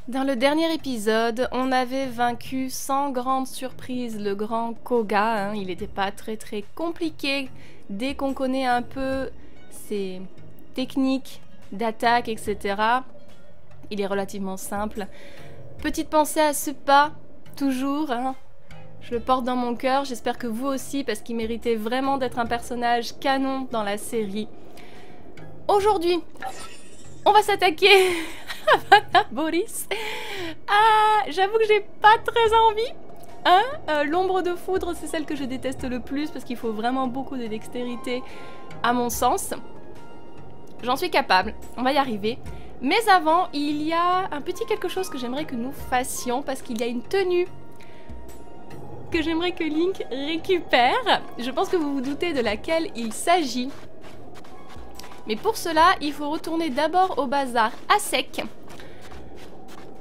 Dans le dernier épisode, on avait vaincu sans grande surprise le grand Koga. Il n'était pas très compliqué dès qu'on connaît un peu ses techniques d'attaque, etc. Il est relativement simple. Petite pensée à ce pas, toujours. Je le porte dans mon cœur, j'espère que vous aussi, parce qu'il méritait vraiment d'être un personnage canon dans la série. Aujourd'hui, on va s'attaquer à Vanaboris. J'avoue que j'ai pas très envie. L'ombre de foudre, c'est celle que je déteste le plus parce qu'il faut vraiment beaucoup de dextérité à mon sens. J'en suis capable, on va y arriver. Mais avant, il y a un petit quelque chose que j'aimerais que nous fassions parce qu'il y a une tenue que j'aimerais que Link récupère. Je pense que vous vous doutez de laquelle il s'agit. Mais pour cela, il faut retourner d'abord au bazar à sec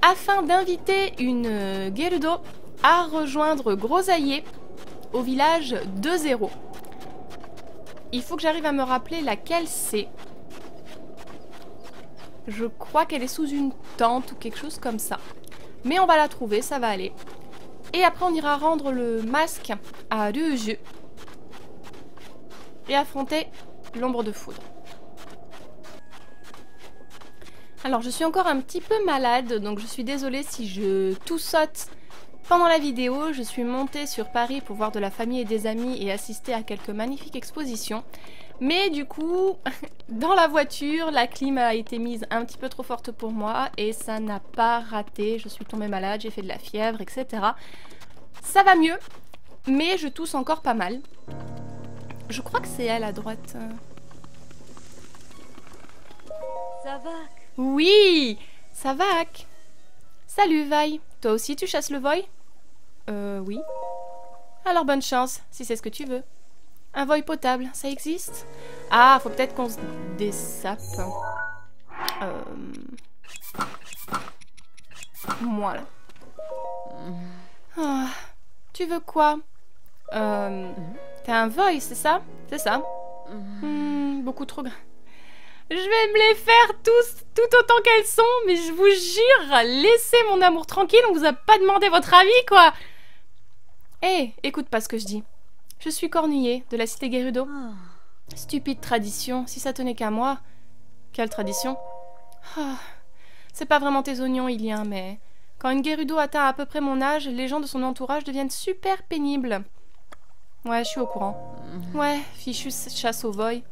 afin d'inviter une Gerudo à rejoindre Grosaillé au village 2-0. Il faut que j'arrive à me rappeler laquelle c'est. Je crois qu'elle est sous une tente ou quelque chose comme ça. Mais on va la trouver, ça va aller. Et après on ira rendre le masque à Rouge et affronter l'ombre de foudre. Alors je suis encore un petit peu malade, donc je suis désolée si je tout saute pendant la vidéo. Je suis montée sur Paris pour voir de la famille et des amis et assister à quelques magnifiques expositions. Mais du coup, dans la voiture, la clim a été mise un petit peu trop forte pour moi et ça n'a pas raté. Je suis tombée malade, j'ai fait de la fièvre, etc. Ça va mieux, mais je tousse encore pas mal. Je crois que c'est elle à droite. Ça va? Oui, ça va. Salut Vi, toi aussi tu chasses le voy? Oui. Alors bonne chance, si c'est ce que tu veux. Un voy potable, ça existe? Ah, faut peut-être qu'on se dessape. Voilà. Oh, tu veux quoi? T'as un voy, c'est ça? C'est ça? Beaucoup trop grand. Je vais me les faire tous, tout autant qu'elles sont, mais je vous jure, laissez mon amour tranquille, on vous a pas demandé votre avis, quoi. Hé, écoute pas ce que je dis. Je suis Cornuillé, de la cité Gerudo. Stupide tradition, si ça tenait qu'à moi. Quelle tradition? C'est pas vraiment tes oignons, Ilien, mais... Quand une Gerudo atteint à peu près mon âge, les gens de son entourage deviennent super pénibles. Ouais, je suis au courant. Ouais, fichue chasse au voy.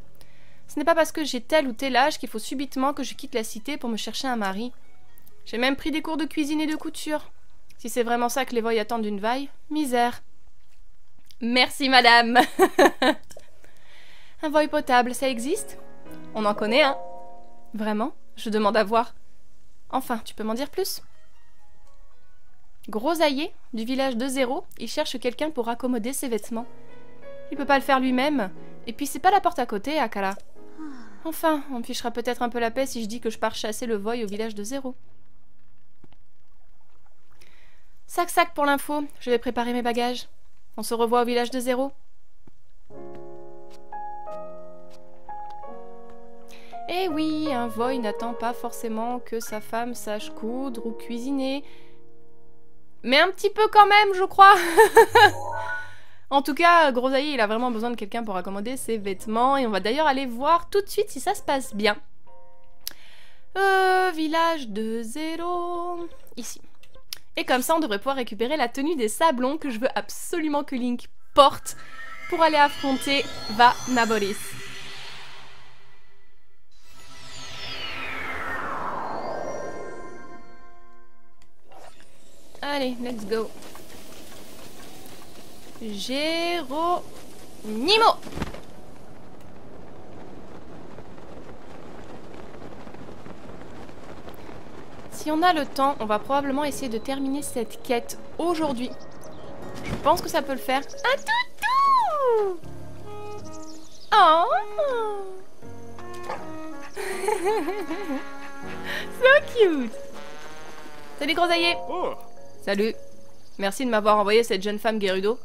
Ce n'est pas parce que j'ai tel ou tel âge qu'il faut subitement que je quitte la cité pour me chercher un mari. J'ai même pris des cours de cuisine et de couture. Si c'est vraiment ça que les voy attendent d'une vaille, misère. Merci madame. Un voy potable, ça existe? On en connaît un. Vraiment? Je demande à voir. Enfin, tu peux m'en dire plus? Grosaillé, du village 2-0, il cherche quelqu'un pour accommoder ses vêtements. Il peut pas le faire lui-même. Et puis c'est pas la porte à côté, Akala. Enfin, on me fichera peut-être un peu la paix si je dis que je pars chasser le voy au village 2-0. Sac pour l'info, je vais préparer mes bagages. On se revoit au village 2-0. Eh oui, un voy n'attend pas forcément que sa femme sache coudre ou cuisiner. Mais un petit peu quand même, je crois. En tout cas, Grosaillé, il a vraiment besoin de quelqu'un pour accommoder ses vêtements. Et on va d'ailleurs aller voir tout de suite si ça se passe bien. Village 2-0... Ici. Et comme ça, on devrait pouvoir récupérer la tenue des sablons que je veux absolument que Link porte pour aller affronter Vanaboris. Allez, let's go. Géronimo. Si on a le temps, on va probablement essayer de terminer cette quête aujourd'hui. Je pense que ça peut le faire. Un toutou! Oh! So cute! Salut Grosaillé! Oh. Salut! Merci de m'avoir envoyé cette jeune femme Gerudo.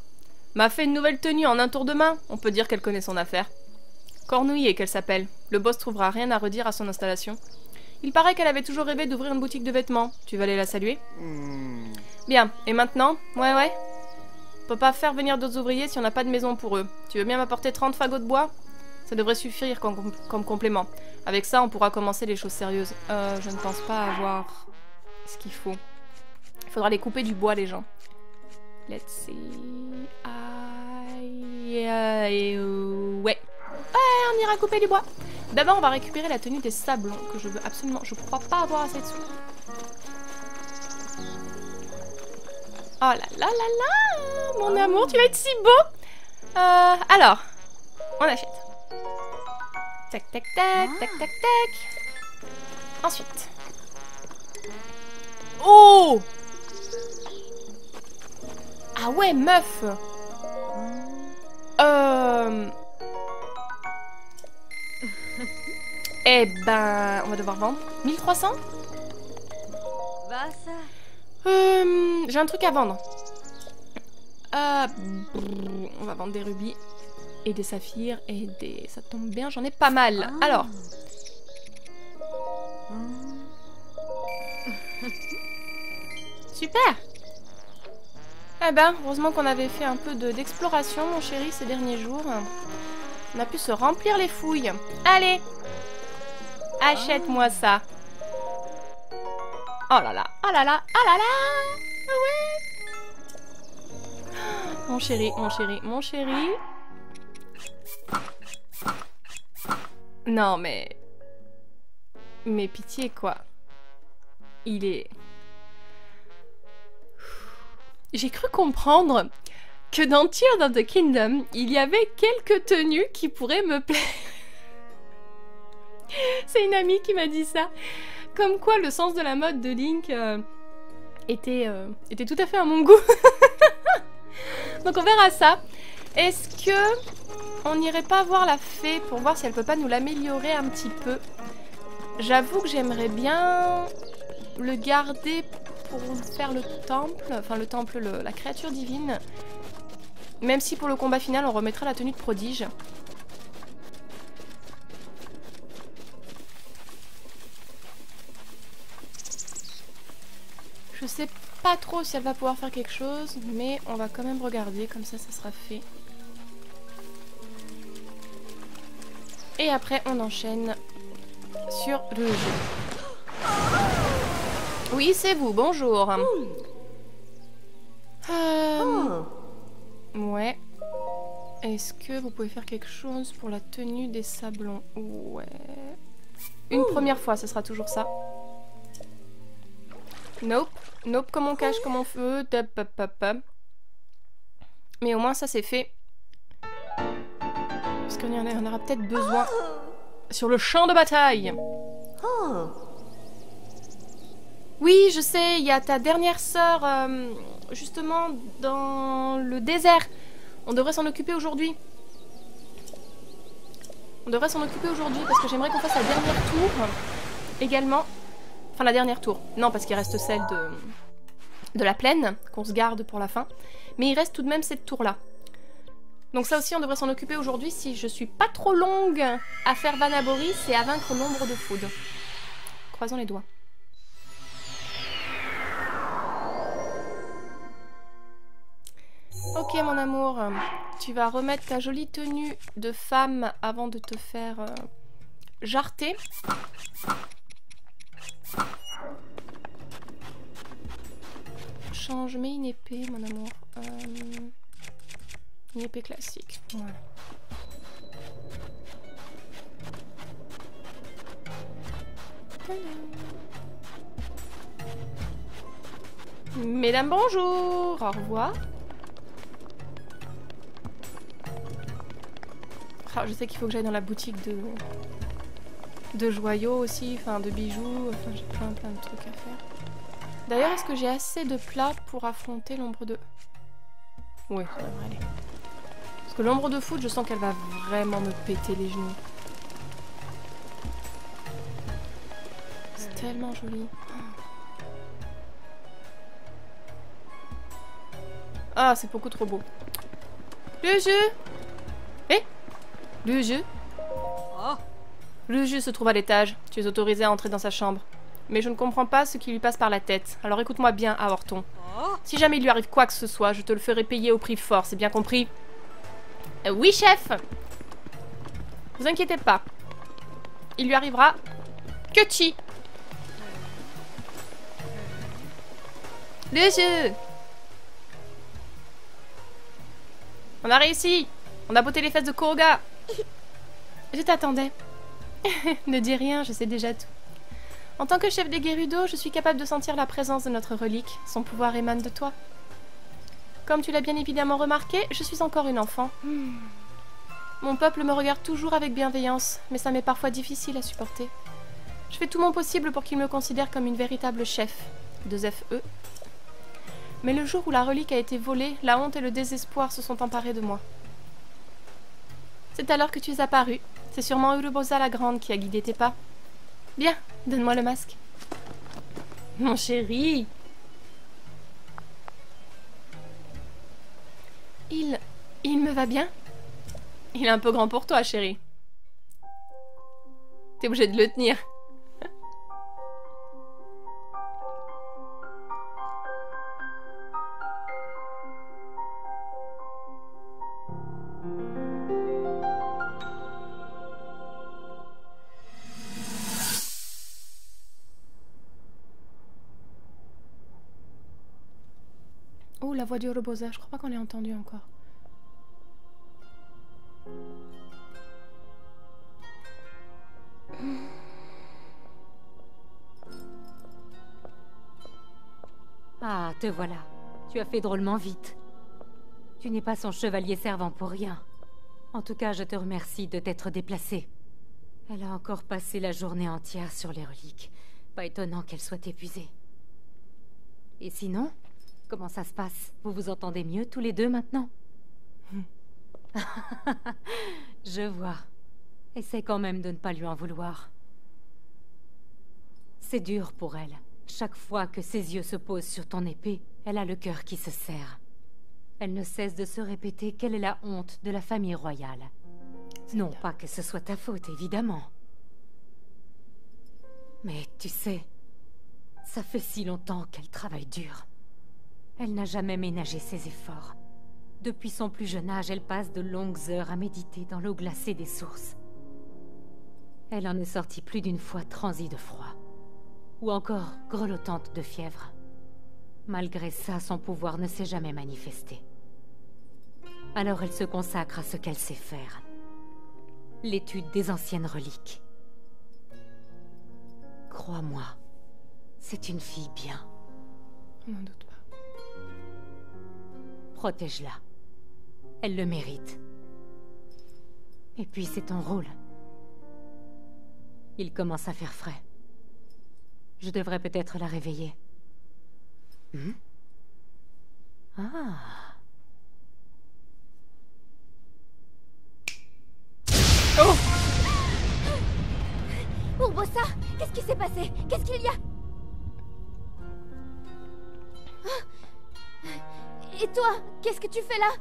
M'a fait une nouvelle tenue en un tour de main. On peut dire qu'elle connaît son affaire. Cornuillé qu'elle s'appelle. Le boss trouvera rien à redire à son installation. Il paraît qu'elle avait toujours rêvé d'ouvrir une boutique de vêtements. Tu vas aller la saluer? Bien, et maintenant? Ouais. On peut pas faire venir d'autres ouvriers si on n'a pas de maison pour eux. Tu veux bien m'apporter 30 fagots de bois? Ça devrait suffire comme complément. Avec ça, on pourra commencer les choses sérieuses. Je ne pense pas avoir ce qu'il faut. Il faudra les couper du bois, les gens. Let's see... Ouais, on ira couper du bois. D'abord, on va récupérer la tenue des sablons, que je veux absolument... Je crois pas avoir assez de sous. Oh là là là là, mon amour, tu vas être si beau. Alors, on achète. Tac, tac, tac, tac, tac, tac. Ensuite. Oh! Ah ouais, meuf. Eh ben, on va devoir vendre. 1300? J'ai un truc à vendre. On va vendre des rubis et des saphirs et des... Ça tombe bien, j'en ai pas mal. Alors. Super. Eh ben, heureusement qu'on avait fait un peu d'exploration, mon chéri, ces derniers jours. On a pu se remplir les fouilles. Allez, achète-moi ça. Oh là là, oh là là, oh là là. Ouais. Mon chéri, mon chéri, mon chéri. Non mais... Mais pitié quoi. Il est... J'ai cru comprendre que dans Tears of the Kingdom, il y avait quelques tenues qui pourraient me plaire. C'est une amie qui m'a dit ça. Comme quoi le sens de la mode de Link était tout à fait à mon goût. Donc on verra ça. Est-ce que on n'irait pas voir la fée pour voir si elle peut pas nous l'améliorer un petit peu? J'avoue que j'aimerais bien le garder pour faire le temple, enfin le temple, la créature divine. Même si pour le combat final on remettra la tenue de prodige. Je sais pas trop si elle va pouvoir faire quelque chose, mais on va quand même regarder, comme ça sera fait. Et après on enchaîne sur le jeu. Oui, c'est vous, bonjour. Ouais. Est-ce que vous pouvez faire quelque chose pour la tenue des sablons? Ouais. Une première fois, ce sera toujours ça. Nope. Nope, comme on cache, comme on veut. Mais au moins, ça c'est fait. Parce qu'on en aura peut-être besoin sur le champ de bataille. Oui, je sais, il y a ta dernière sœur, justement, dans le désert. On devrait s'en occuper aujourd'hui. On devrait s'en occuper aujourd'hui parce que j'aimerais qu'on fasse la dernière tour également. Enfin, la dernière tour. Non, parce qu'il reste celle de la plaine, qu'on se garde pour la fin. Mais il reste tout de même cette tour-là. Donc ça aussi, on devrait s'en occuper aujourd'hui si je suis pas trop longue à faire Vanaboris et à vaincre l'ombre de Food. Croisons les doigts. Ok mon amour, tu vas remettre ta jolie tenue de femme avant de te faire jarter. Change, mets une épée mon amour. Une épée classique. Voilà. Mesdames, bonjour. Au revoir. Ah, je sais qu'il faut que j'aille dans la boutique de joyaux aussi, enfin de bijoux, enfin j'ai plein de trucs à faire. D'ailleurs, est-ce que j'ai assez de plats pour affronter l'ombre de... Oui, ça devrait aller. Parce que l'ombre de Food, je sens qu'elle va vraiment me péter les genoux. C'est tellement joli. Ah, c'est beaucoup trop beau. Le jeu. Eh, le jeu. Le juge se trouve à l'étage. Tu es autorisé à entrer dans sa chambre. Mais je ne comprends pas ce qui lui passe par la tête. Alors écoute-moi bien, Avorton. Si jamais il lui arrive quoi que ce soit, je te le ferai payer au prix fort, c'est bien compris? Oui, chef! Vous inquiétez pas. Il lui arrivera que chi. Le jeu! On a réussi! On a botté les fesses de Koga! Je t'attendais. Ne dis rien, je sais déjà tout. En tant que chef des Gerudo, je suis capable de sentir la présence de notre relique. Son pouvoir émane de toi. Comme tu l'as bien évidemment remarqué, je suis encore une enfant. Mon peuple me regarde toujours avec bienveillance, mais ça m'est parfois difficile à supporter. Je fais tout mon possible pour qu'il me considère comme une véritable chef. 2FE. Mais le jour où la relique a été volée, la honte et le désespoir se sont emparés de moi. C'est alors que tu es apparu. C'est sûrement Urubosa la Grande qui a guidé tes pas. Bien, donne-moi le masque. Mon chéri. Il me va bien. Il est un peu grand pour toi, chéri. T'es obligé de le tenir. Oh, la voix du Urubosa, je crois pas qu'on l'ait entendue encore. Ah, te voilà. Tu as fait drôlement vite. Tu n'es pas son chevalier servant pour rien. En tout cas, je te remercie de t'être déplacé. Elle a encore passé la journée entière sur les reliques. Pas étonnant qu'elle soit épuisée. Et sinon, comment ça se passe? Vous vous entendez mieux tous les deux maintenant? Je vois. Essaie quand même de ne pas lui en vouloir. C'est dur pour elle. Chaque fois que ses yeux se posent sur ton épée, elle a le cœur qui se serre. Elle ne cesse de se répéter qu'elle est la honte de la famille royale. Non pas que ce soit ta faute, évidemment. Mais tu sais, ça fait si longtemps qu'elle travaille dur. Elle n'a jamais ménagé ses efforts. Depuis son plus jeune âge, elle passe de longues heures à méditer dans l'eau glacée des sources. Elle en est sortie plus d'une fois transie de froid. Ou encore grelottante de fièvre. Malgré ça, son pouvoir ne s'est jamais manifesté. Alors elle se consacre à ce qu'elle sait faire. L'étude des anciennes reliques. Crois-moi, c'est une fille bien. On n'en doute pas. Protège-la. Elle le mérite. Et puis c'est ton rôle. Il commence à faire frais. Je devrais peut-être la réveiller. Ah. Oh! Urbosa, qu'est-ce qui s'est passé? Qu'est-ce qu'il y a? Et toi, qu'est-ce que tu fais là?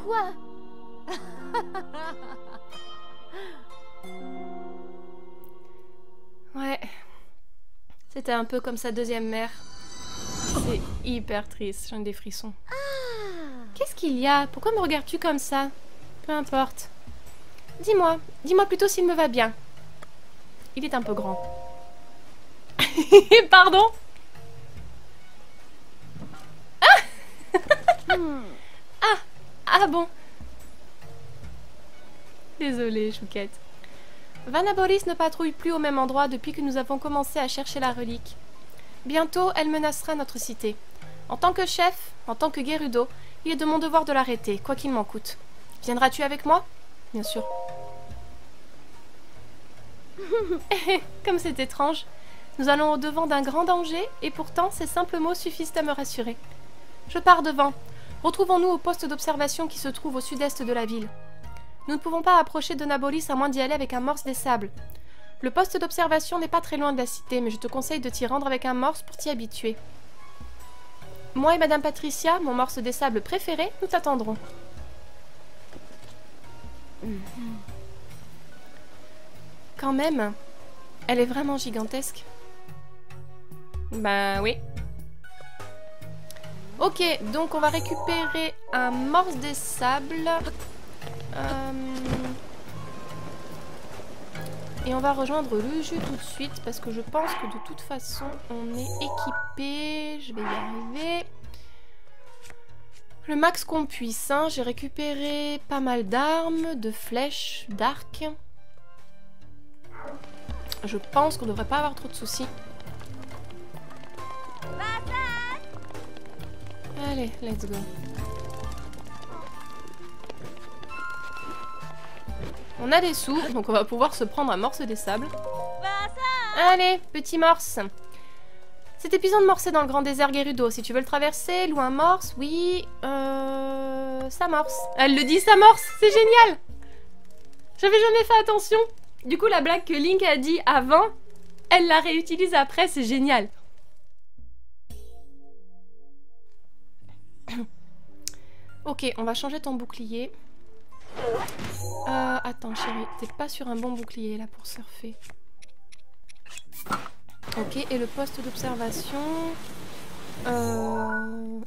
Quoi? Ouais. C'était un peu comme sa deuxième mère. C'est hyper triste, j'ai des frissons. Qu'est-ce qu'il y a? Pourquoi me regardes-tu comme ça? Peu importe. Dis-moi plutôt s'il me va bien. Il est un peu grand. Pardon? Ah bon. Désolée, Chouquette. Vanna Boris ne patrouille plus au même endroit depuis que nous avons commencé à chercher la relique. Bientôt, elle menacera notre cité. En tant que chef, en tant que Gerudo, il est de mon devoir de l'arrêter, quoi qu'il m'en coûte. Viendras-tu avec moi? Bien sûr. Comme c'est étrange. Nous allons au-devant d'un grand danger, et pourtant ces simples mots suffisent à me rassurer. Je pars devant. Retrouvons-nous au poste d'observation qui se trouve au sud-est de la ville. Nous ne pouvons pas approcher de Naboris à moins d'y aller avec un morse des sables. Le poste d'observation n'est pas très loin de la cité, mais je te conseille de t'y rendre avec un morse pour t'y habituer. Moi et Madame Patricia, mon morse des sables préféré, nous t'attendrons. Quand même, elle est vraiment gigantesque. Bah oui. Ok, donc on va récupérer un morse des sables. Et on va rejoindre le jus tout de suite parce que je pense que de toute façon on est équipé. Je vais y arriver. Le max qu'on puisse, hein. J'ai récupéré pas mal d'armes, de flèches, d'arcs. Je pense qu'on devrait pas avoir trop de soucis. Allez, let's go. On a des sous, donc on va pouvoir se prendre un morse des sables. Allez, petit morse. C'est épuisant de morser dans le grand désert Gerudo. Si tu veux le traverser, loue un morse. Oui, ça morse. Elle le dit, ça morse. C'est génial. J'avais jamais fait attention. Du coup, la blague que Link a dit avant, elle la réutilise après. C'est génial. Ok, on va changer ton bouclier. Attends chérie, t'es pas sur un bon bouclier là pour surfer. Ok, et le poste d'observation...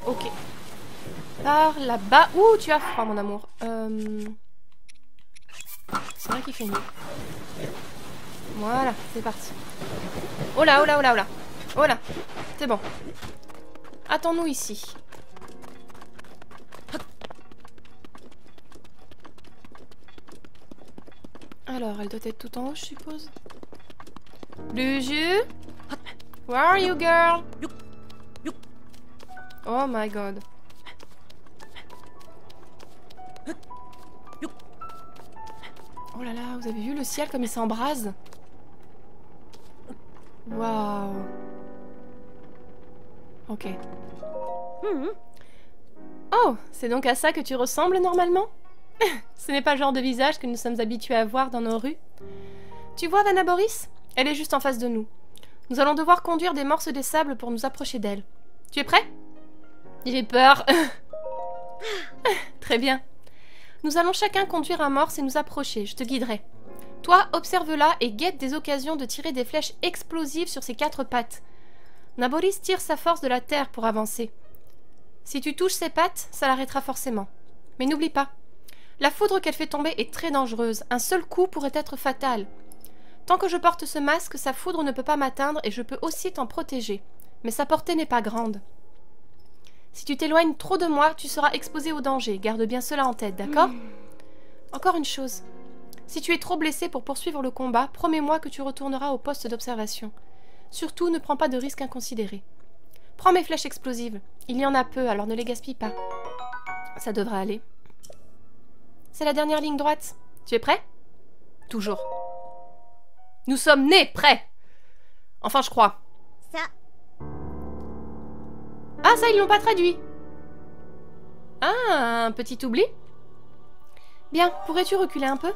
Ok. Par là-bas... Ouh, tu as froid mon amour. C'est vrai qu'il fait nuit. Voilà, c'est parti. Oh là, oh là, oh là, oh là. Oh là, c'est bon. Attends-nous ici. Alors, elle doit être tout en haut, je suppose. Luju? Where are you, girl? Oh my god. Oh là là, vous avez vu le ciel comme il s'embrase? Waouh. Ok. Oh, c'est donc à ça que tu ressembles normalement? Ce n'est pas le genre de visage que nous sommes habitués à voir dans nos rues. Tu vois Vanaboris? Elle est juste en face de nous. Nous allons devoir conduire des morses des sables pour nous approcher d'elle. Tu es prêt? J'ai peur. Très bien. Nous allons chacun conduire un morse et nous approcher. Je te guiderai. Toi, observe-la et guette des occasions de tirer des flèches explosives sur ses 4 pattes. Naboris tire sa force de la terre pour avancer. Si tu touches ses pattes, ça l'arrêtera forcément. Mais n'oublie pas. La foudre qu'elle fait tomber est très dangereuse. Un seul coup pourrait être fatal. Tant que je porte ce masque, sa foudre ne peut pas m'atteindre et je peux aussi t'en protéger. Mais sa portée n'est pas grande. Si tu t'éloignes trop de moi, tu seras exposé au danger. Garde bien cela en tête, d'accord? Encore une chose. Si tu es trop blessé pour poursuivre le combat, promets-moi que tu retourneras au poste d'observation. Surtout, ne prends pas de risques inconsidérés. Prends mes flèches explosives. Il y en a peu, alors ne les gaspille pas. Ça devrait aller. C'est la dernière ligne droite. Tu es prêt? Toujours. Nous sommes nés prêts. Enfin, je crois. Ça. Ah, ça, ils l'ont pas traduit. Ah, un petit oubli. Bien, pourrais-tu reculer un peu?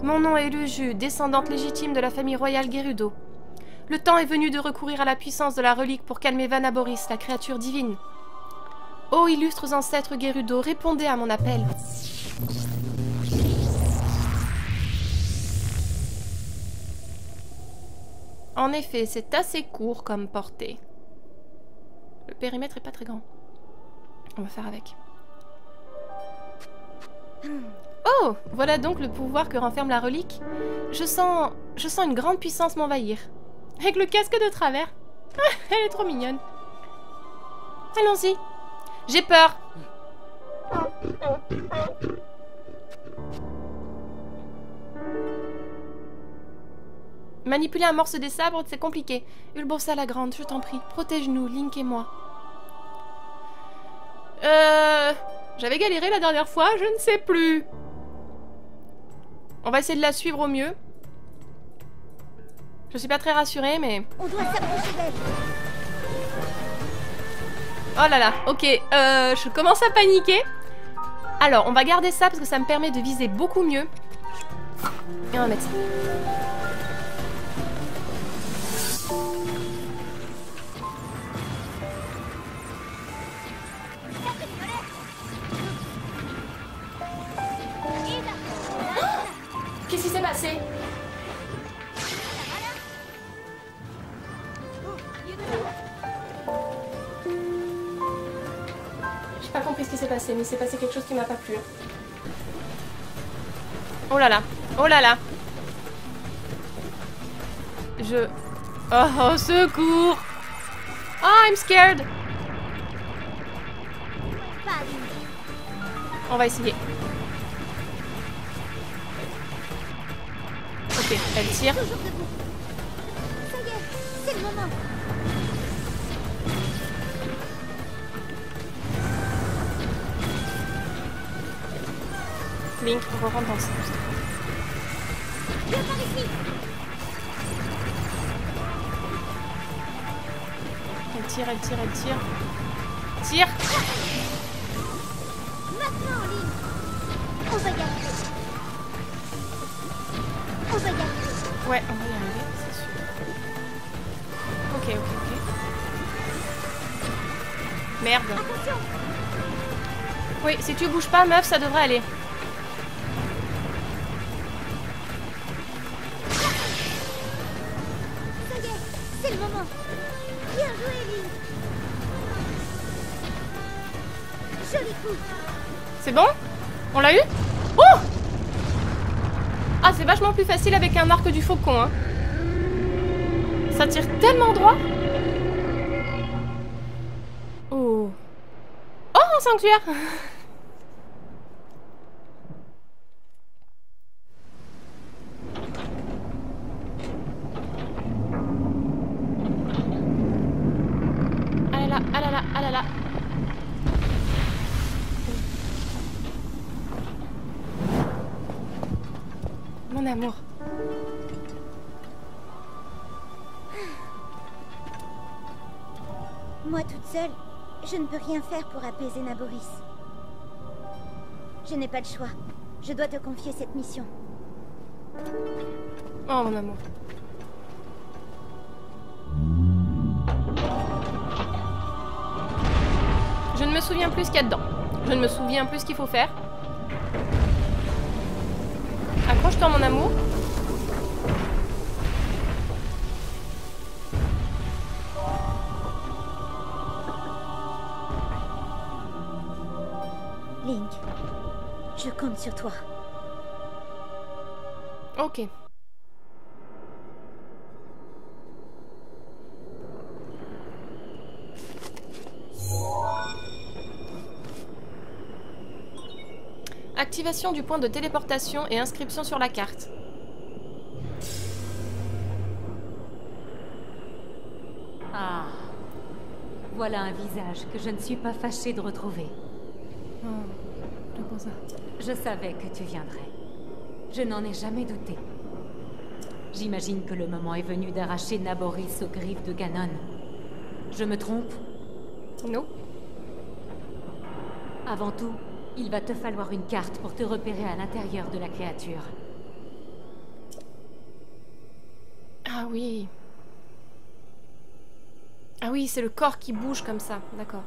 Mon nom est Luju, descendante légitime de la famille royale Gerudo. Le temps est venu de recourir à la puissance de la relique pour calmer Vanaboris, la créature divine. Ô illustres ancêtres Gerudo, répondez à mon appel. En effet, c'est assez court comme portée. Le périmètre est pas très grand. On va faire avec. Oh, voilà donc le pouvoir que renferme la relique. Je sens une grande puissance m'envahir. Avec le casque de travers. Elle est trop mignonne. Allons-y. J'ai peur. Manipuler un morse des sabres, c'est compliqué. Ulbosa la grande, je t'en prie, protège-nous, Link et moi. J'avais galéré la dernière fois, je ne sais plus. On va essayer de la suivre au mieux. Je suis pas très rassurée, mais... On doit s'approcher d'elle. Oh là là, ok, je commence à paniquer. Alors, on va garder ça parce que ça me permet de viser beaucoup mieux. Et on va mettre ça. passé? J'ai pas compris ce qui s'est passé, mais il s'est passé quelque chose qui m'a pas plu. Oh là là, oh là là. Oh, secours! Oh, I'm scared! On va essayer. Ok, elle tire. Toujours debout. Ça y est, c'est le moment. Link, on rentre dans le sens. Viens par ici. Elle tire, elle tire, elle tire. Tire! Maintenant, Link. On va y arriver. On va y arriver. Ouais, on va y arriver, c'est sûr. Ok, ok, ok. Merde. Attention. Oui, si tu bouges pas, meuf, ça devrait aller. Ça y est, c'est le moment. Bien joué, Link. Joli coup. C'est bon? On l'a eu? Oh! Ah, c'est vachement plus facile avec un arc du faucon, hein. Ça tire tellement droit. Oh. Oh, un sanctuaire! Ah là là, ah là là, ah là là. Mon amour. Moi toute seule, je ne peux rien faire pour apaiser Naboris. Je n'ai pas de choix. Je dois te confier cette mission. Oh, mon amour. Je ne me souviens plus ce qu'il y a dedans. Je ne me souviens plus ce qu'il faut faire. Accroche-toi, mon amour. Link, je compte sur toi. Ok. Activation du point de téléportation et inscription sur la carte. Ah. Voilà un visage que je ne suis pas fâchée de retrouver. Oh, je pense ça. Je savais que tu viendrais. Je n'en ai jamais douté. J'imagine que le moment est venu d'arracher Naboris aux griffes de Ganon. Je me trompe? Non. Avant tout, il va te falloir une carte pour te repérer à l'intérieur de la créature. Ah oui. Ah oui, c'est le corps qui bouge comme ça. D'accord.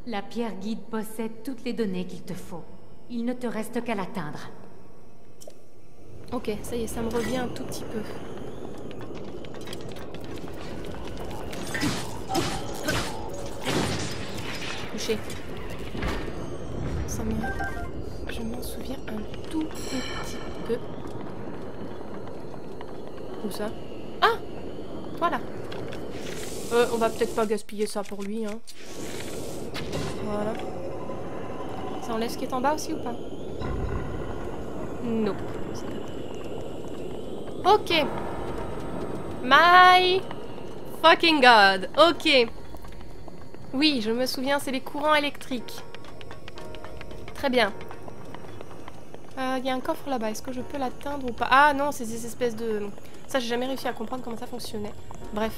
La pierre guide possède toutes les données qu'il te faut. Il ne te reste qu'à l'atteindre. Ok, ça y est, ça me revient un tout petit peu. Touché. Ça me... Je m'en souviens un tout petit peu. Où ça? Ah! Voilà. On va peut-être pas gaspiller ça pour lui, hein. Voilà. Ça enlève ce qui est en bas aussi ou pas? Non. Ok. My fucking god. Ok. Oui, je me souviens, c'est les courants électriques. Très bien. Il y a un coffre là-bas. Est-ce que je peux l'atteindre ou pas? Ah non, c'est des espèces de... Ça, j'ai jamais réussi à comprendre comment ça fonctionnait. Bref.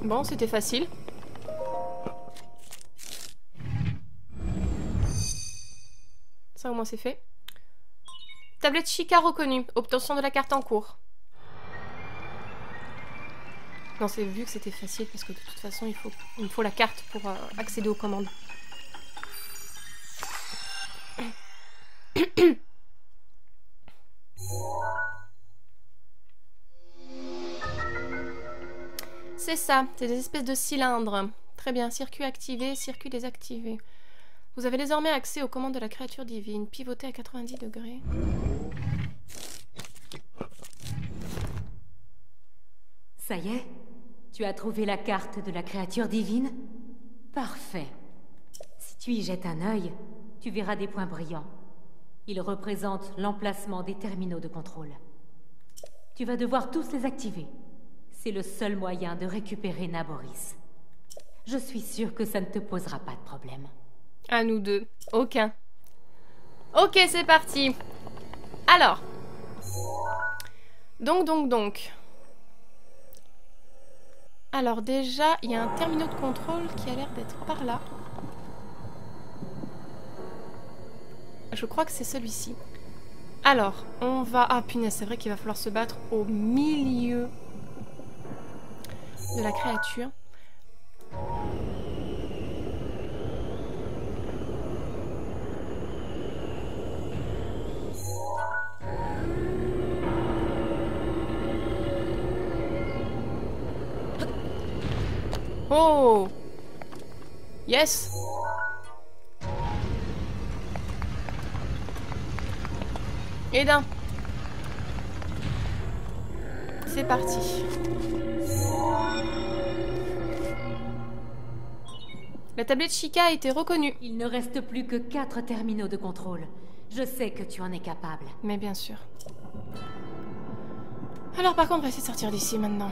Bon, c'était facile. Ça, au moins, c'est fait. Tablette Chica reconnue. Obtention de la carte en cours. Non, c'est vu que c'était facile parce que de toute façon, il me faut la carte pour accéder aux commandes. C'est ça, c'est des espèces de cylindres. Très bien, circuit activé, circuit désactivé. Vous avez désormais accès aux commandes de la créature divine. Pivoter à 90 degrés. Ça y est? Tu as trouvé la carte de la créature divine? Parfait. Si tu y jettes un œil, tu verras des points brillants. Ils représentent l'emplacement des terminaux de contrôle. Tu vas devoir tous les activer. C'est le seul moyen de récupérer Naboris. Je suis sûre que ça ne te posera pas de problème. À nous deux. Aucun. Ok, c'est parti. Alors. Donc. Alors déjà, il y a un terminal de contrôle qui a l'air d'être par là. Je crois que c'est celui-ci. Alors, on va... Ah punaise, c'est vrai qu'il va falloir se battre au milieu de la créature. Oh! Yes! Et d'un. C'est parti. La tablette Chica a été reconnue. Il ne reste plus que 4 terminaux de contrôle. Je sais que tu en es capable. Mais bien sûr. Alors par contre, on va essayer de sortir d'ici maintenant.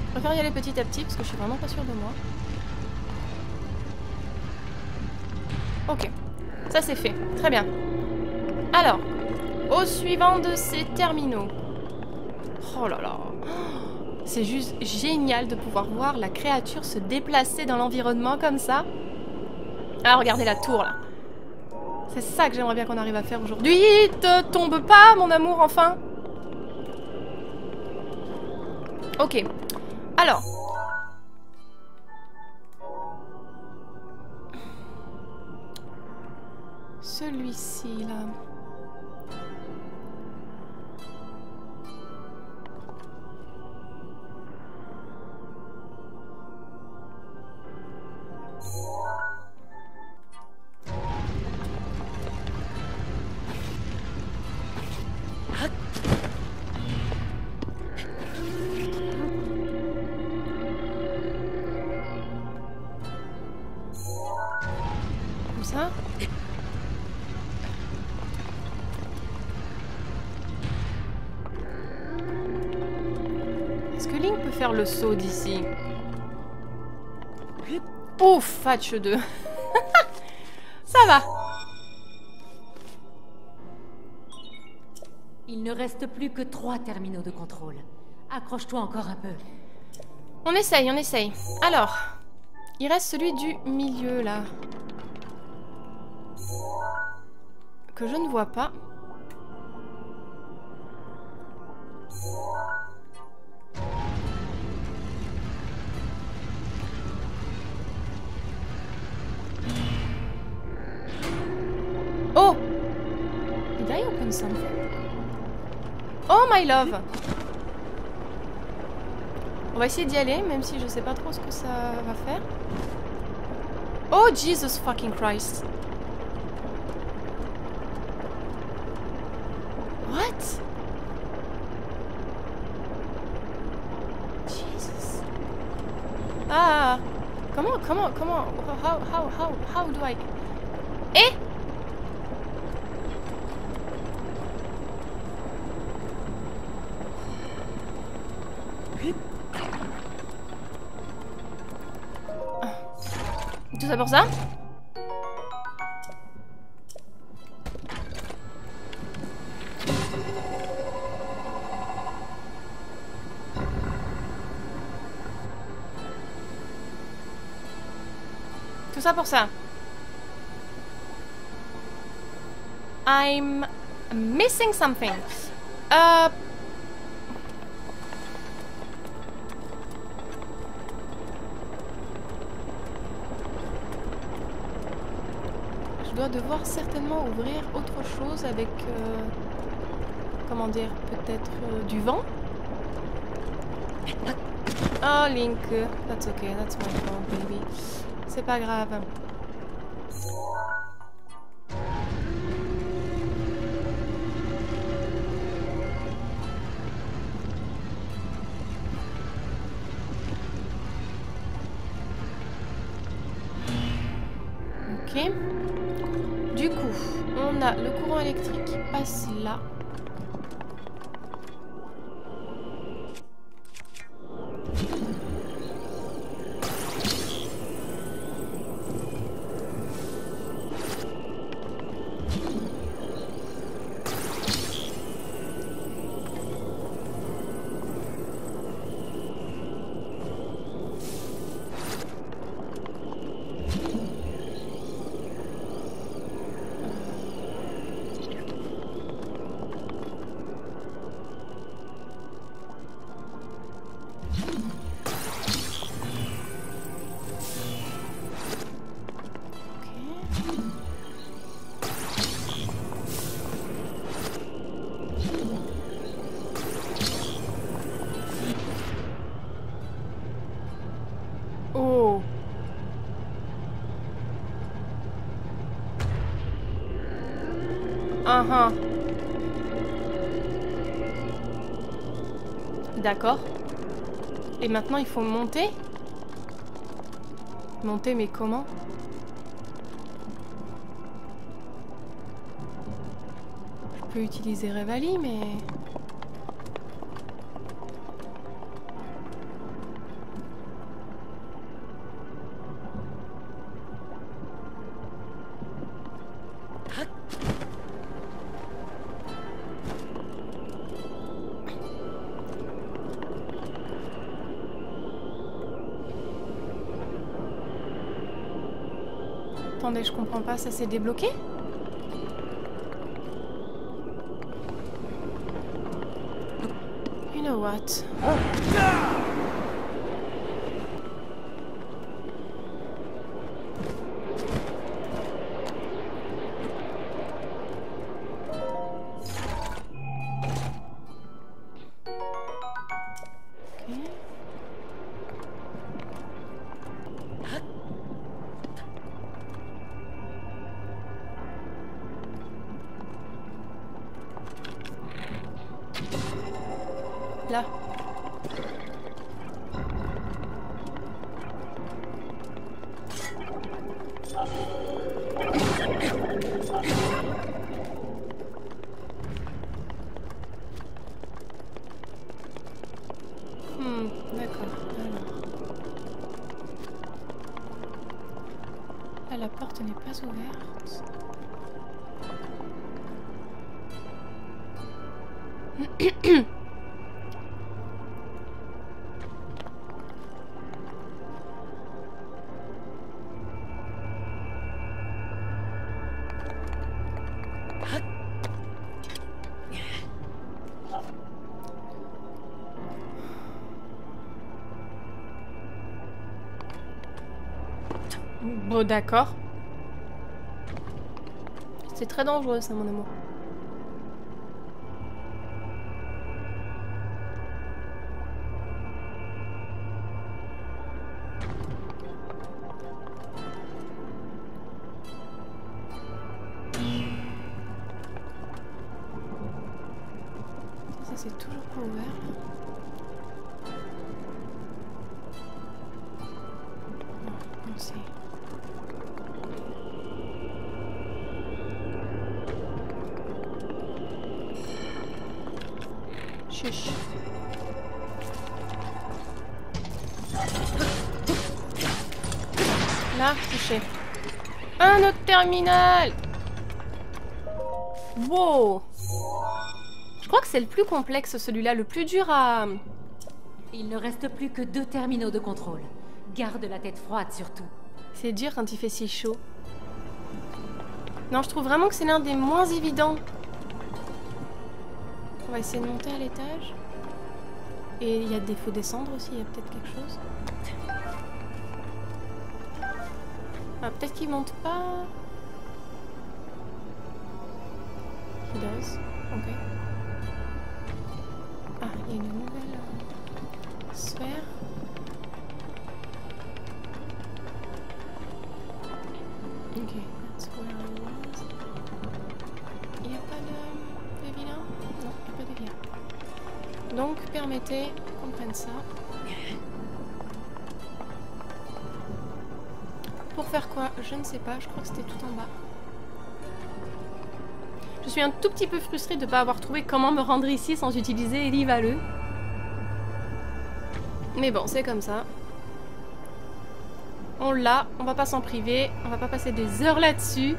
Je préfère y aller petit à petit parce que je suis vraiment pas sûre de moi. Ok, ça c'est fait, très bien. Alors, au suivant de ces terminaux. Oh là là, c'est juste génial de pouvoir voir la créature se déplacer dans l'environnement comme ça. Ah, regardez la tour là. C'est ça que j'aimerais bien qu'on arrive à faire aujourd'hui. Te tombe pas, mon amour, enfin. Ok. Alors. Celui-ci, là. Comme ça. Est-ce que Link peut faire le saut d'ici? Ouf, Fatch 2. Ça va. Il ne reste plus que 3 terminaux de contrôle. Accroche-toi encore un peu. On essaye, on essaye. Alors, il reste celui du milieu, là. Que je ne vois pas. Oh! Did I open something? Oh my love! On va essayer d'y aller, même si je sais pas trop ce que ça va faire. Oh Jesus fucking Christ! What? Jesus. Ah! Comment? How do I... Eh? Tout ça pour ça? ça pour ça. I'm missing something. Je dois devoir certainement ouvrir autre chose avec... comment dire, peut-être du vent. Oh Link, that's okay, that's my fault baby. C'est pas grave. Ok. Du coup, on a le courant électrique qui passe là. Oh. D'accord. Et maintenant il faut monter. Monter mais comment? Je peux utiliser Revali mais... Attendez, je comprends pas, ça s'est débloqué? You know what? Là. D'accord. Là, la porte n'est pas ouverte. Bon, d'accord. C'est très dangereux, ça, mon amour. Ça, c'est toujours pas ouvert, là. Non, c'est... Chuch. Là, touché. Un autre terminal. Wow. Je crois que c'est le plus complexe, celui-là, le plus dur à... Il ne reste plus que 2 terminaux de contrôle. Garde la tête froide surtout. C'est dur quand il fait si chaud. Non, je trouve vraiment que c'est l'un des moins évidents. On va essayer de monter à l'étage. Et il y a des faut descendre aussi, il y a peut-être quelque chose. Ah, peut-être qu'il monte pas. He does. Ok. Ah, il y a une nouvelle sphère. Ok, that's where I was. Il n'y a pas de vilain? Non, il n'y a pas de vilain. Donc, permettez qu'on prenne ça. Pour faire quoi? Je ne sais pas, je crois que c'était tout en bas. Je suis un tout petit peu frustrée de ne pas avoir trouvé comment me rendre ici sans utiliser Elie Valleux. Mais bon, c'est comme ça. On l'a, on va pas s'en priver, on va pas passer des heures là-dessus.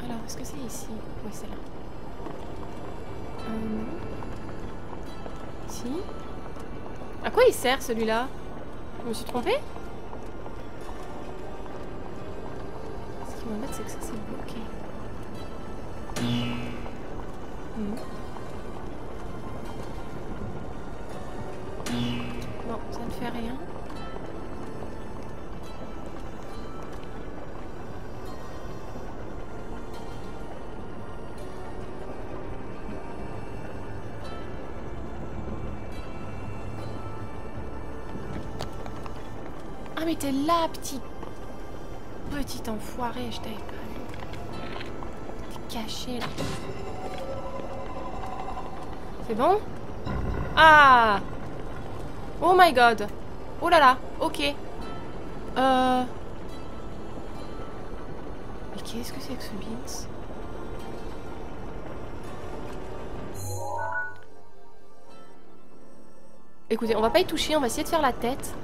Alors, est-ce que c'est ici? Oui, c'est là. Non. Si. À quoi il sert celui-là? Je me suis trompée? Ce qui m'embête, c'est que ça c'est bloqué. Bon, ça ne fait rien. Ah mais t'es là, petit enfoiré, je t'avais pas vu. T'es caché là. C'est bon? Ah! Oh my god! Oh là là, ok. Mais qu'est-ce que c'est que ce Beans? Écoutez, on va pas y toucher, on va essayer de faire la tête.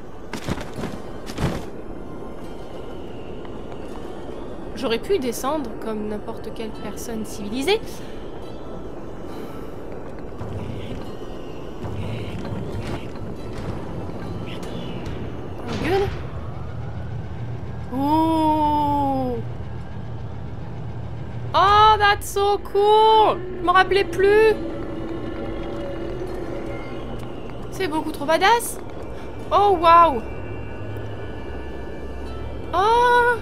J'aurais pu descendre comme n'importe quelle personne civilisée. Good. Oh! Oh, that's so cool! Je m'en rappelais plus. C'est beaucoup trop badass. Oh, wow! Oh!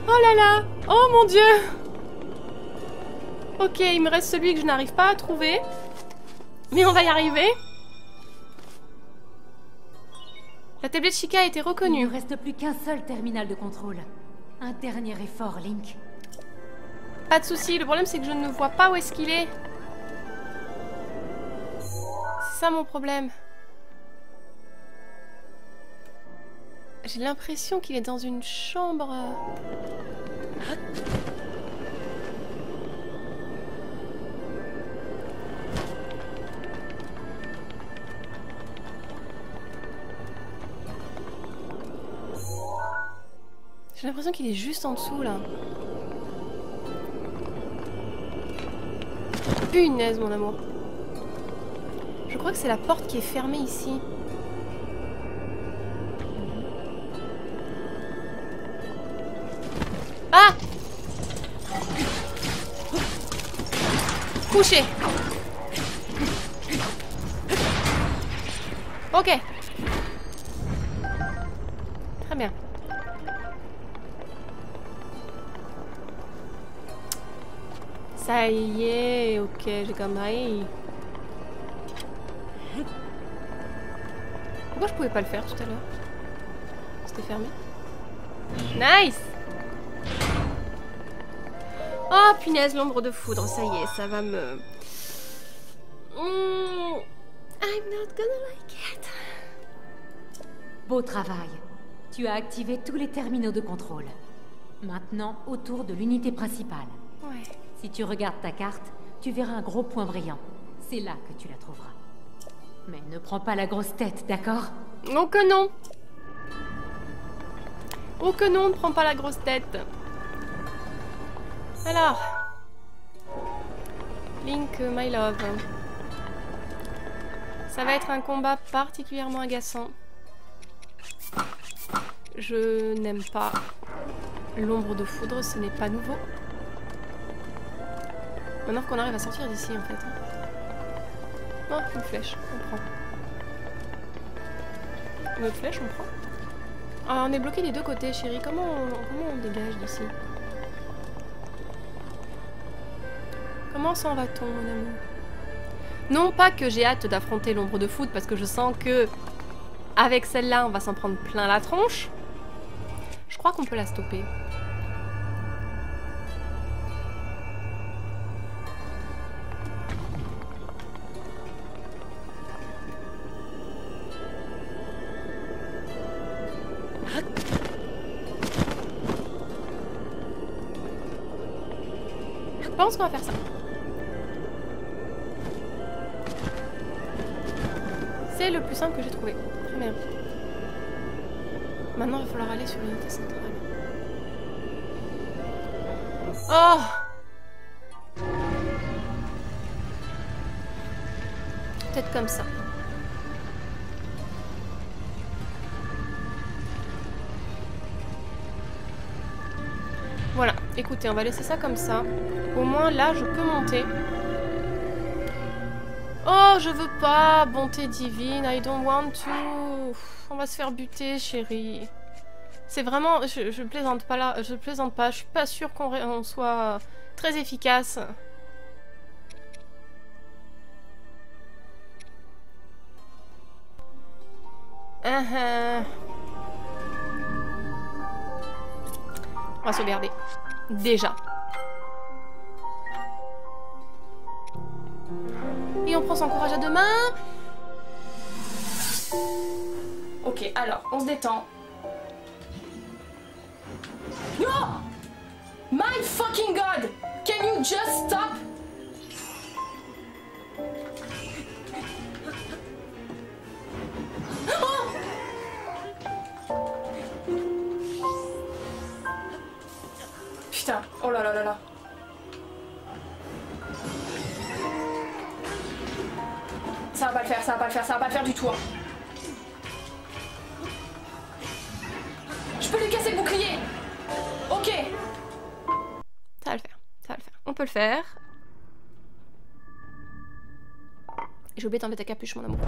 Oh là là! Oh mon dieu! Ok, il me reste celui que je n'arrive pas à trouver. Mais on va y arriver. La tablette Chica a été reconnue. Il ne reste plus qu'un seul terminal de contrôle. Un dernier effort, Link. Pas de souci, le problème c'est que je ne vois pas où est-ce qu'il est. C'est ça mon problème. J'ai l'impression qu'il est dans une chambre. J'ai l'impression qu'il est juste en dessous là. Punaise mon amour. Je crois que c'est la porte qui est fermée ici. Ah! Couché. Ok. Très bien. Ça y est, ok, j'ai compris. Pourquoi je pouvais pas le faire tout à l'heure? C'était fermé. Nice! Oh punaise, l'ombre de foudre, ça y est, ça va me... I'm not gonna like it. Beau travail. Tu as activé tous les terminaux de contrôle. Maintenant, autour de l'unité principale. Ouais. Si tu regardes ta carte, tu verras un gros point brillant. C'est là que tu la trouveras. Mais ne prends pas la grosse tête, d'accord? Oh que non! Oh que non, ne prends pas la grosse tête. Alors... Link, my love. Ça va être un combat particulièrement agaçant. Je n'aime pas l'ombre de foudre, ce n'est pas nouveau. Maintenant qu'on arrive à sortir d'ici en fait. Oh, une flèche, on prend. Une autre flèche, on prend. Ah, on est bloqué des deux côtés, chérie. Comment on dégage d'ici? Comment s'en va-t-on, mon amour? Non pas que j'ai hâte d'affronter l'ombre de foudre, parce que je sens que avec celle-là, on va s'en prendre plein la tronche. Je crois qu'on peut la stopper. Je pense qu'on va faire ça. C'est le plus simple que j'ai trouvé. Très bien. Maintenant, il va falloir aller sur l'unité centrale. Oh! Peut-être comme ça. Voilà, écoutez, on va laisser ça comme ça. Au moins, là, je peux monter. Oh, je veux pas, bonté divine, I don't want to. On va se faire buter, chérie. C'est vraiment, je plaisante pas là, je plaisante pas. Je suis pas sûre qu'on soit très efficace. On va sauvegarder. Déjà. Et on prend son courage à deux mains. Ok, alors, on se détend. No! My fucking god! Can you just stop? Oh! Putain, oh là là là là. Ça va pas le faire, ça va pas le faire, ça va pas le faire du tout. Hein. Je peux lui casser le bouclier. Ok. Ça va le faire, ça va le faire. On peut le faire. J'ai oublié d'enlever ta capuche, mon amour.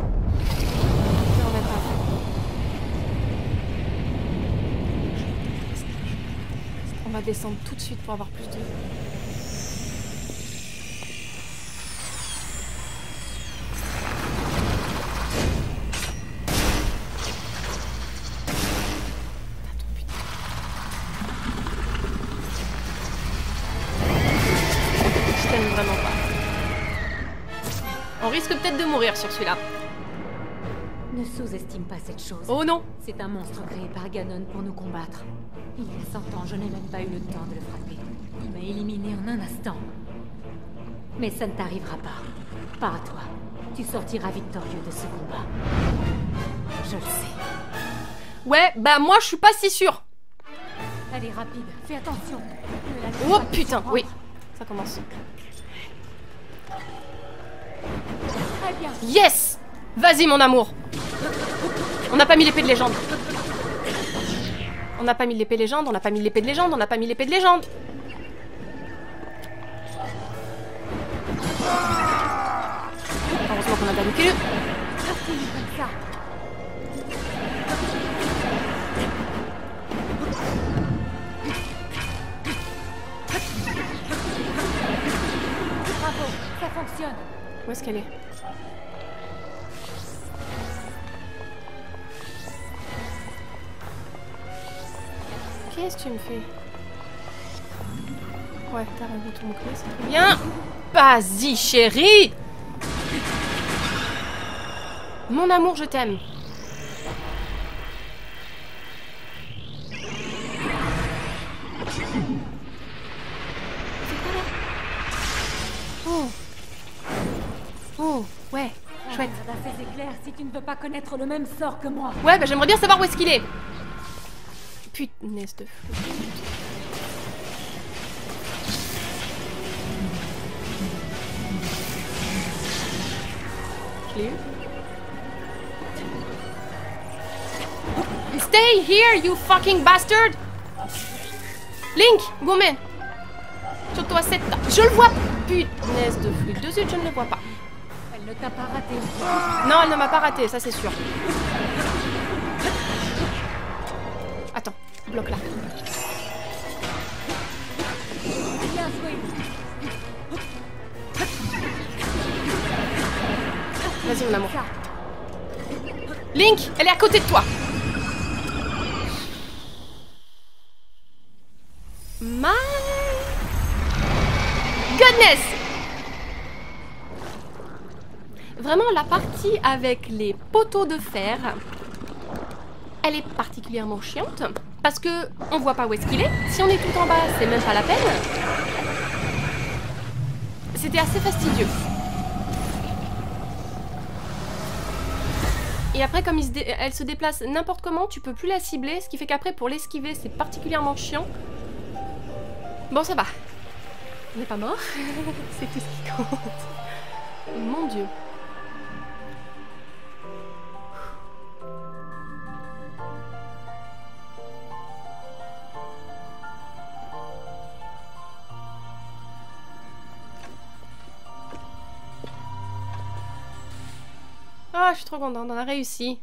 On va descendre tout de suite pour avoir plus de... Vraiment pas. On risque peut-être de mourir sur celui-là. Ne sous-estime pas cette chose. Oh non! C'est un monstre créé par Ganon pour nous combattre. Il y a 100 ans, je n'ai même pas eu le temps de le frapper. Il m'a éliminé en un instant. Mais ça ne t'arrivera pas. Pas à toi. Tu sortiras victorieux de ce combat. Je le sais. Ouais, bah moi je suis pas si sûre. Elle est rapide, fais attention. Oh putain, oui. Ça commence. Très bien. Yes! Vas-y mon amour. On n'a pas mis l'épée de légende. On n'a pas mis l'épée de légende, on n'a pas mis l'épée de légende, on n'a pas mis l'épée de légende. Heureusement qu'on a pas niqué le... Continue comme ça. Bravo, ça fonctionne. Où est-ce qu'elle est? Qu'est-ce que tu me fais? Ouais, t'as rendu ton clé, c'est très bien. Vas-y, chérie! Mon amour, je t'aime. Oh. Oh, ouais, chouette. Regarde à ces éclairs si tu ne veux pas connaître le même sort que moi. Ouais, bah j'aimerais bien savoir où est-ce qu'il est. Putnaise de fou. Je l'ai eu. Stay here, you fucking bastard! Link, Gourmet! Surtout à cette... Je le vois! Punaise de flûte de zut, je ne le vois pas. Elle ne t'a pas raté. Non, elle ne m'a pas raté, ça c'est sûr. Attends, bloque là. Bien joué. Vas-y mon amour. Link, elle est à côté de toi. My goodness. Vraiment la partie avec les poteaux de fer, elle est particulièrement chiante parce que on voit pas où est-ce qu'il est. Si on est tout en bas, c'est même pas la peine. C'était assez fastidieux. Et après, comme elle se déplace n'importe comment, tu peux plus la cibler, ce qui fait qu'après, pour l'esquiver, c'est particulièrement chiant. Bon, ça va. On n'est pas mort. C'est tout ce qui compte. Mon Dieu. Ah, je suis trop contente, on a réussi.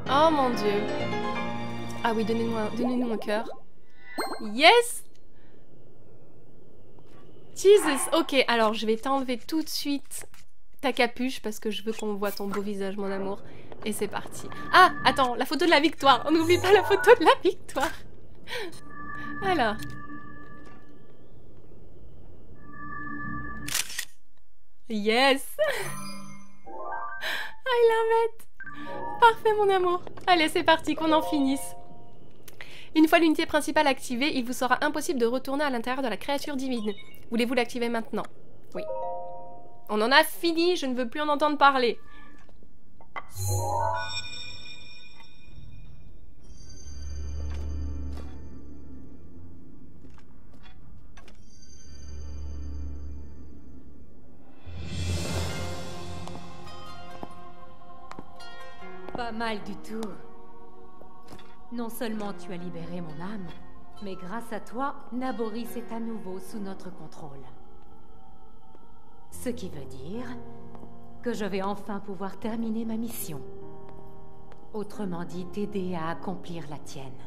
Oh mon Dieu. Ah oui, donnez-nous un cœur. Yes! Jesus! Ok, alors je vais t'enlever tout de suite ta capuche parce que je veux qu'on voit ton beau visage, mon amour. Et c'est parti. Ah, attends, la photo de la victoire. On n'oublie pas la photo de la victoire. Alors. Yes! I love it! Parfait mon amour. Allez, c'est parti, qu'on en finisse. Une fois l'unité principale activée, il vous sera impossible de retourner à l'intérieur de la créature divine. Voulez-vous l'activer maintenant? Oui. On en a fini, je ne veux plus en entendre parler. Pas mal du tout. Non seulement tu as libéré mon âme, mais grâce à toi, Naboris est à nouveau sous notre contrôle. Ce qui veut dire que je vais enfin pouvoir terminer ma mission. Autrement dit, t'aider à accomplir la tienne.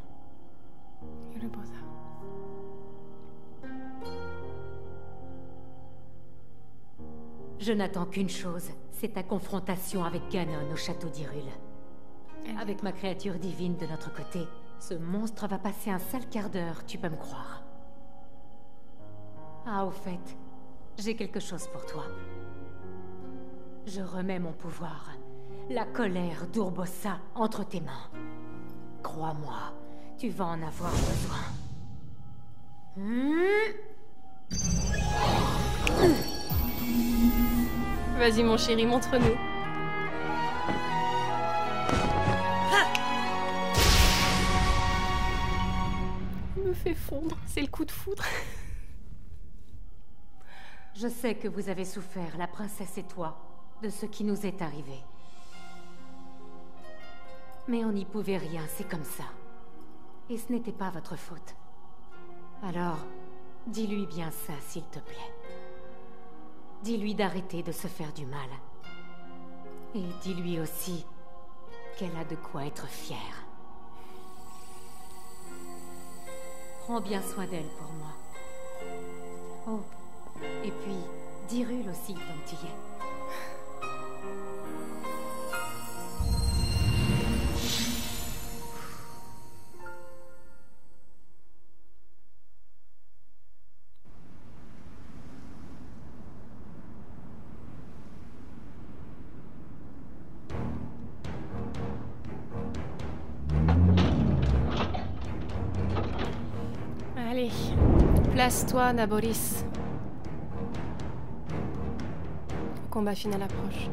Je n'attends qu'une chose, c'est ta confrontation avec Ganon au château d'Hyrule. Avec ma créature divine de notre côté, ce monstre va passer un sale quart d'heure, tu peux me croire. Ah, au fait, j'ai quelque chose pour toi. Je remets mon pouvoir, la colère d'Urbosa, entre tes mains. Crois-moi, tu vas en avoir besoin. Vas-y mon chéri, montre-nous. Il me fait fondre, c'est le coup de foudre. Je sais que vous avez souffert, la princesse et toi, de ce qui nous est arrivé. Mais on n'y pouvait rien, c'est comme ça. Et ce n'était pas votre faute. Alors, dis-lui bien ça, s'il te plaît. Dis-lui d'arrêter de se faire du mal. Et dis-lui aussi qu'elle a de quoi être fière. Prends bien soin d'elle pour moi. Oh, et puis, d'Hyrule aussi, tant que tu y es. Allez, place-toi, Naboris. Le combat final approche.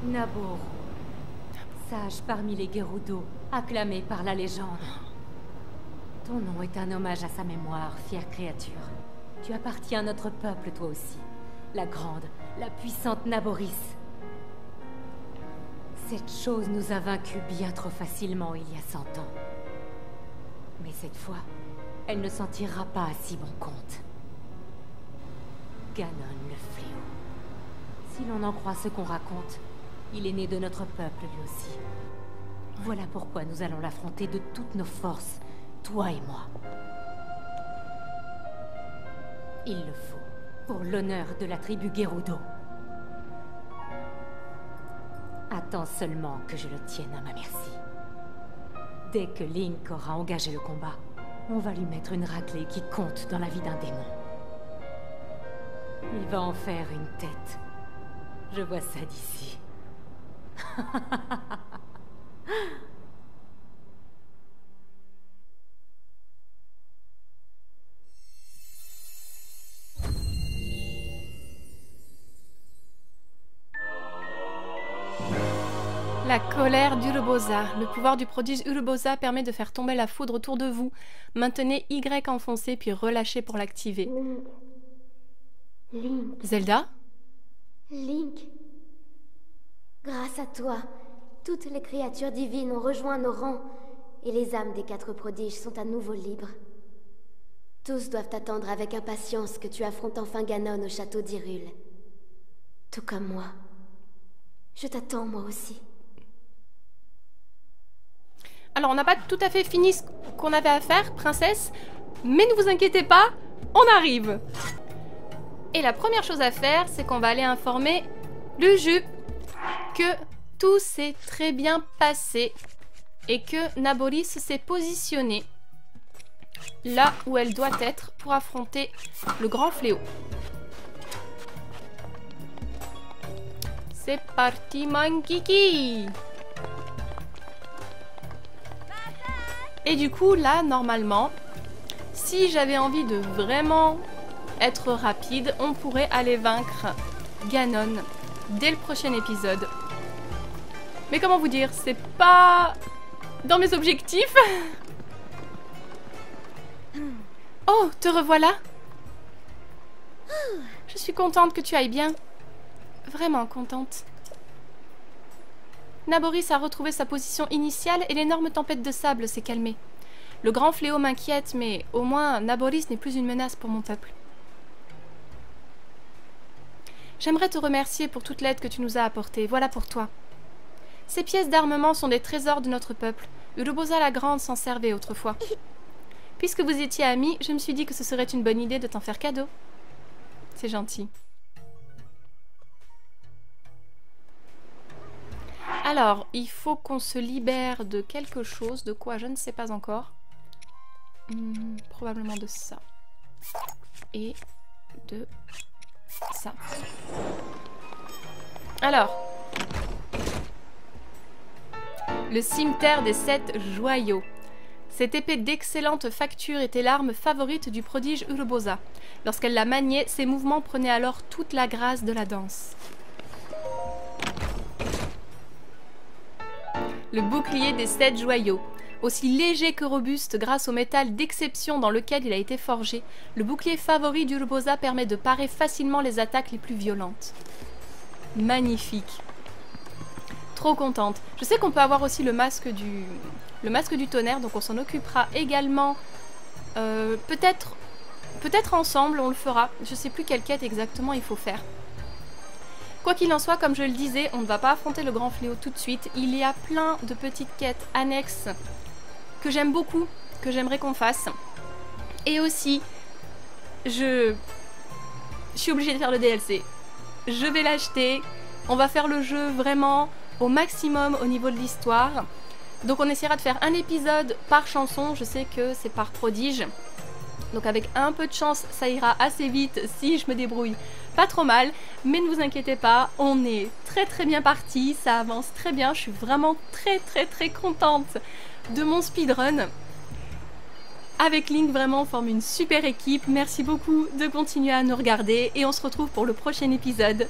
Naboru, sage parmi les Gerudo, acclamé par la légende. Ton nom est un hommage à sa mémoire, fière créature. Tu appartiens à notre peuple, toi aussi. La grande, la puissante Naboris. Cette chose nous a vaincus bien trop facilement il y a 100 ans. Mais cette fois, elle ne s'en tirera pas à si bon compte. Ganon le fléau. Si l'on en croit ce qu'on raconte, il est né de notre peuple lui aussi. Voilà pourquoi nous allons l'affronter de toutes nos forces, toi et moi. Il le faut, pour l'honneur de la tribu Gerudo. Attends seulement que je le tienne à ma merci. Dès que Link aura engagé le combat, on va lui mettre une raclée qui compte dans la vie d'un démon. Il va en faire une tête. Je vois ça d'ici. La colère d'Urbosa. Le pouvoir du prodige Urbosa permet de faire tomber la foudre autour de vous. Maintenez Y enfoncé puis relâchez pour l'activer. Link. Zelda? Link. Grâce à toi, toutes les créatures divines ont rejoint nos rangs et les âmes des 4 prodiges sont à nouveau libres. Tous doivent attendre avec impatience que tu affrontes enfin Ganon au château d'Hyrule. Tout comme moi. Je t'attends moi aussi. Alors, on n'a pas tout à fait fini ce qu'on avait à faire, princesse, mais ne vous inquiétez pas, on arrive. Et la première chose à faire, c'est qu'on va aller informer le jupe que tout s'est très bien passé et que Naboris s'est positionnée là où elle doit être pour affronter le grand fléau. C'est parti, mon kiki! Et du coup, là, normalement, si j'avais envie de vraiment être rapide, on pourrait aller vaincre Ganon dès le prochain épisode. Mais comment vous dire, c'est pas dans mes objectifs. Oh, te revoilà. Je suis contente que tu ailles bien. Vraiment contente. Naboris a retrouvé sa position initiale et l'énorme tempête de sable s'est calmée. Le grand fléau m'inquiète, mais au moins Naboris n'est plus une menace pour mon peuple. J'aimerais te remercier pour toute l'aide que tu nous as apportée. Voilà pour toi. Ces pièces d'armement sont des trésors de notre peuple. Urbosa la Grande s'en servait autrefois. Puisque vous étiez amis, je me suis dit que ce serait une bonne idée de t'en faire cadeau. C'est gentil. Alors, il faut qu'on se libère de quelque chose. De quoi? Je ne sais pas encore. Probablement de ça. Et de ça. Alors. Le cimetière des 7 joyaux. Cette épée d'excellente facture était l'arme favorite du prodige Urbosa. Lorsqu'elle la maniait, ses mouvements prenaient alors toute la grâce de la danse. Le bouclier des 7 joyaux. Aussi léger que robuste grâce au métal d'exception dans lequel il a été forgé, le bouclier favori d'Urbosa permet de parer facilement les attaques les plus violentes. Magnifique. Trop contente. Je sais qu'on peut avoir aussi le masque du tonnerre, donc on s'en occupera également. Peut-être ensemble, on le fera. Je sais plus quelle quête exactement il faut faire. Quoi qu'il en soit, comme je le disais, on ne va pas affronter le grand fléau tout de suite. Il y a plein de petites quêtes annexes que j'aime beaucoup, que j'aimerais qu'on fasse. Et aussi, je suis obligée de faire le DLC. Je vais l'acheter. On va faire le jeu vraiment au maximum au niveau de l'histoire. Donc on essaiera de faire un épisode par chanson. Je sais que c'est par prodige. Donc avec un peu de chance, ça ira assez vite si je me débrouille pas trop mal. Mais ne vous inquiétez pas, on est très bien parti. Ça avance très bien. Je suis vraiment très contente de mon speedrun. Avec Link, vraiment, on forme une super équipe. Merci beaucoup de continuer à nous regarder. Et on se retrouve pour le prochain épisode.